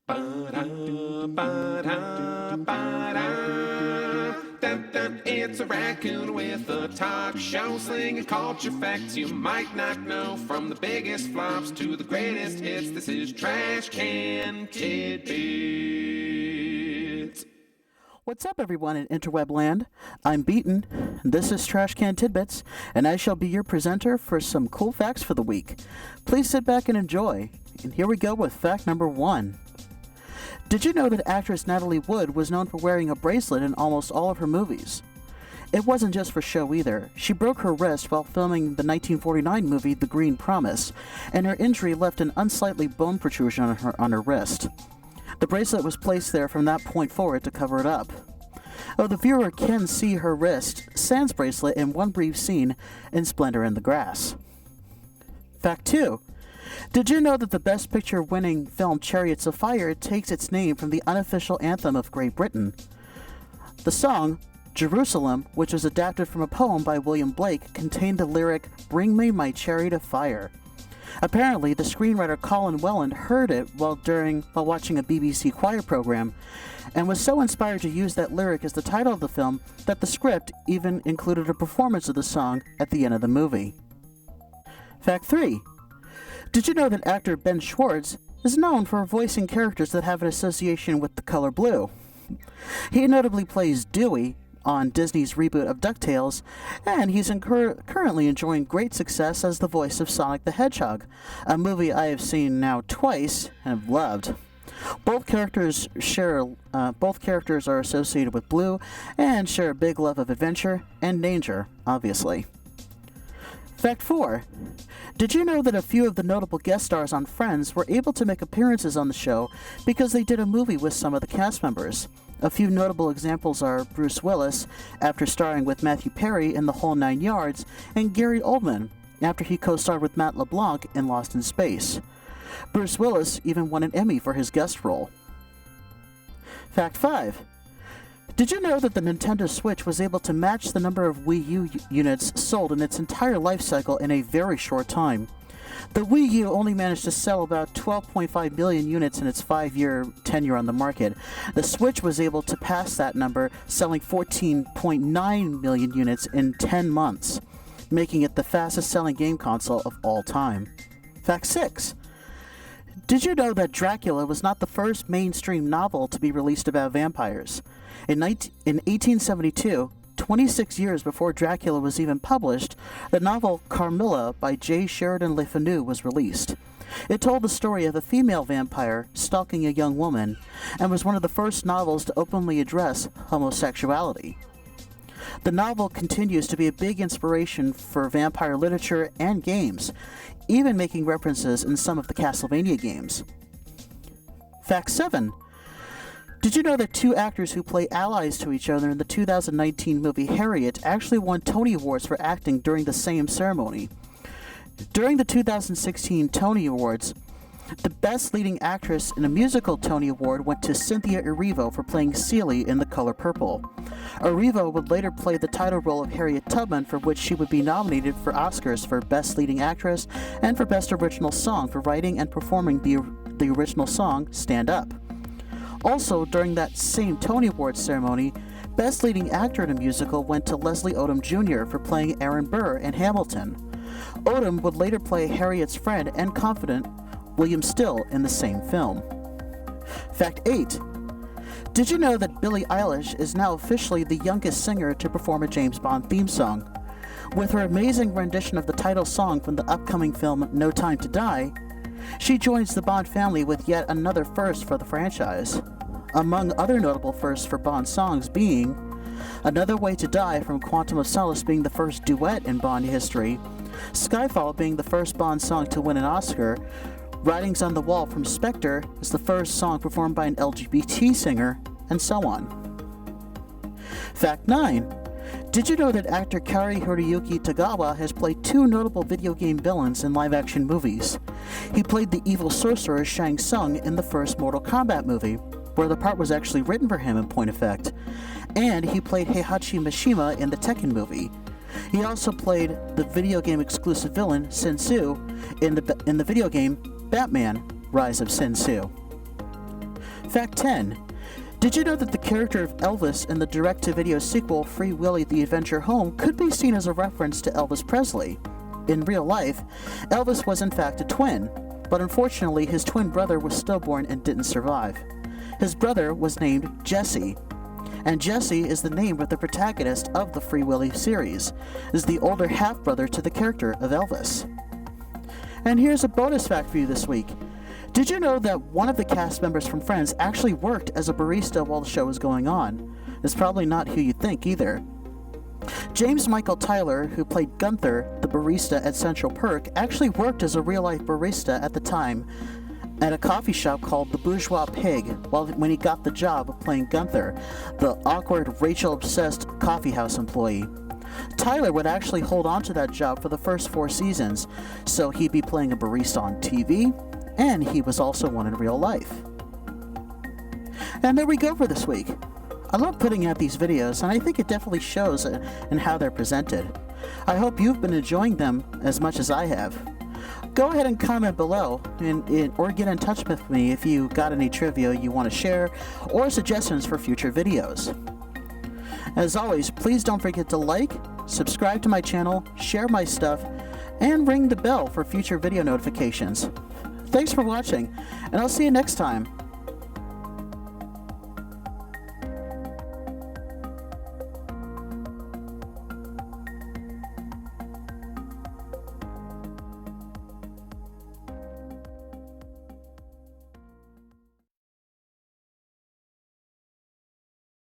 Ba-da, ba-da, ba-da. Dun, dun. It's a raccoon with a talk show slinging culture facts you might not know. From the biggest flops to the greatest hits, this is Trash Can Tidbits. What's up, everyone in interweb land? I'm Beaton, this is Trash Can Tidbits, and I shall be your presenter for some cool facts for the week. Please sit back and enjoy. And here we go with fact number 1. Did you know that actress Natalie Wood was known for wearing a bracelet in almost all of her movies? It wasn't just for show either. She broke her wrist while filming the 1949 movie The Green Promise, and her injury left an unsightly bone protrusion on her wrist. The bracelet was placed there from that point forward to cover it up. Oh, the viewer can see her wrist, sans bracelet, in one brief scene in Splendor in the Grass. Fact 2. Did you know that the Best Picture winning film Chariots of Fire takes its name from the unofficial anthem of Great Britain? The song, Jerusalem, which was adapted from a poem by William Blake, contained the lyric, "Bring me my chariot of fire." Apparently, the screenwriter Colin Welland heard it while watching a BBC choir program, and was so inspired to use that lyric as the title of the film that the script even included a performance of the song at the end of the movie. Fact 3. Did you know that actor Ben Schwartz is known for voicing characters that have an association with the color blue? He notably plays Dewey on Disney's reboot of DuckTales, and he's currently enjoying great success as the voice of Sonic the Hedgehog, a movie I have seen now twice and have loved. Both characters are associated with blue and share a big love of adventure and danger, obviously. Fact 4. Did you know that a few of the notable guest stars on Friends were able to make appearances on the show because they did a movie with some of the cast members? A few notable examples are Bruce Willis, after starring with Matthew Perry in The Whole Nine Yards, and Gary Oldman, after he co-starred with Matt LeBlanc in Lost in Space. Bruce Willis even won an Emmy for his guest role. Fact 5. Did you know that the Nintendo Switch was able to match the number of Wii U units sold in its entire life cycle in a very short time? The Wii U only managed to sell about 12.5 million units in its 5-year tenure on the market. The Switch was able to pass that number, selling 14.9 million units in 10 months, making it the fastest-selling game console of all time. Fact 6. Did you know that Dracula was not the first mainstream novel to be released about vampires? In 1872, 26 years before Dracula was even published, the novel Carmilla by J. Sheridan Le Fanu was released. It told the story of a female vampire stalking a young woman, and was one of the first novels to openly address homosexuality. The novel continues to be a big inspiration for vampire literature and games, even making references in some of the Castlevania games. Fact 7. Did you know that two actors who play allies to each other in the 2019 movie Harriet actually won Tony Awards for acting during the same ceremony? During the 2016 Tony Awards, the Best Leading Actress in a Musical Tony Award went to Cynthia Erivo for playing Celie in The Color Purple. Erivo would later play the title role of Harriet Tubman, for which she would be nominated for Oscars for Best Leading Actress and for Best Original Song for writing and performing the original song Stand Up. Also, during that same Tony Awards ceremony, Best Leading Actor in a Musical went to Leslie Odom Jr. for playing Aaron Burr in Hamilton. Odom would later play Harriet's friend and confidant, William Still, in the same film. Fact 8. Did you know that Billie Eilish is now officially the youngest singer to perform a James Bond theme song? With her amazing rendition of the title song from the upcoming film No Time to Die, she joins the Bond family with yet another first for the franchise. Among other notable firsts for Bond songs being Another Way to Die from Quantum of Solace being the first duet in Bond history, Skyfall being the first Bond song to win an Oscar, Writings on the Wall from Spectre is the first song performed by an LGBT singer, and so on. Fact 9. Did you know that actor Kari Hiroyuki Tagawa has played two notable video game villains in live-action movies? He played the evil sorcerer Shang Tsung in the first Mortal Kombat movie, where the part was actually written for him in point of fact, and he played Heihachi Mishima in the Tekken movie. He also played the video game exclusive villain Sensu in the video game Batman: Rise of Sensu. Fact 10. Did you know that the character of Elvis in the direct-to-video sequel Free Willy the Adventure Home could be seen as a reference to Elvis Presley? In real life, Elvis was in fact a twin, but unfortunately his twin brother was stillborn and didn't survive. His brother was named Jesse, and Jesse is the name of the protagonist of the Free Willy series, is the older half-brother to the character of Elvis. And here's a bonus fact for you this week. Did you know that one of the cast members from Friends actually worked as a barista while the show was going on? It's probably not who you think either. James Michael Tyler, who played Gunther, the barista at Central Perk, actually worked as a real-life barista at the time at a coffee shop called the Bourgeois Pig when he got the job of playing Gunther, the awkward Rachel-obsessed coffeehouse employee. Tyler would actually hold on to that job for the first 4 seasons, so he'd be playing a barista on TV, and he was also one in real life. And there we go for this week. I love putting out these videos, and I think it definitely shows in how they're presented. I hope you've been enjoying them as much as I have. Go ahead and comment below or get in touch with me if you got any trivia you want to share or suggestions for future videos. As always, please don't forget to like, subscribe to my channel, share my stuff, and ring the bell for future video notifications. Thanks for watching, and I'll see you next time.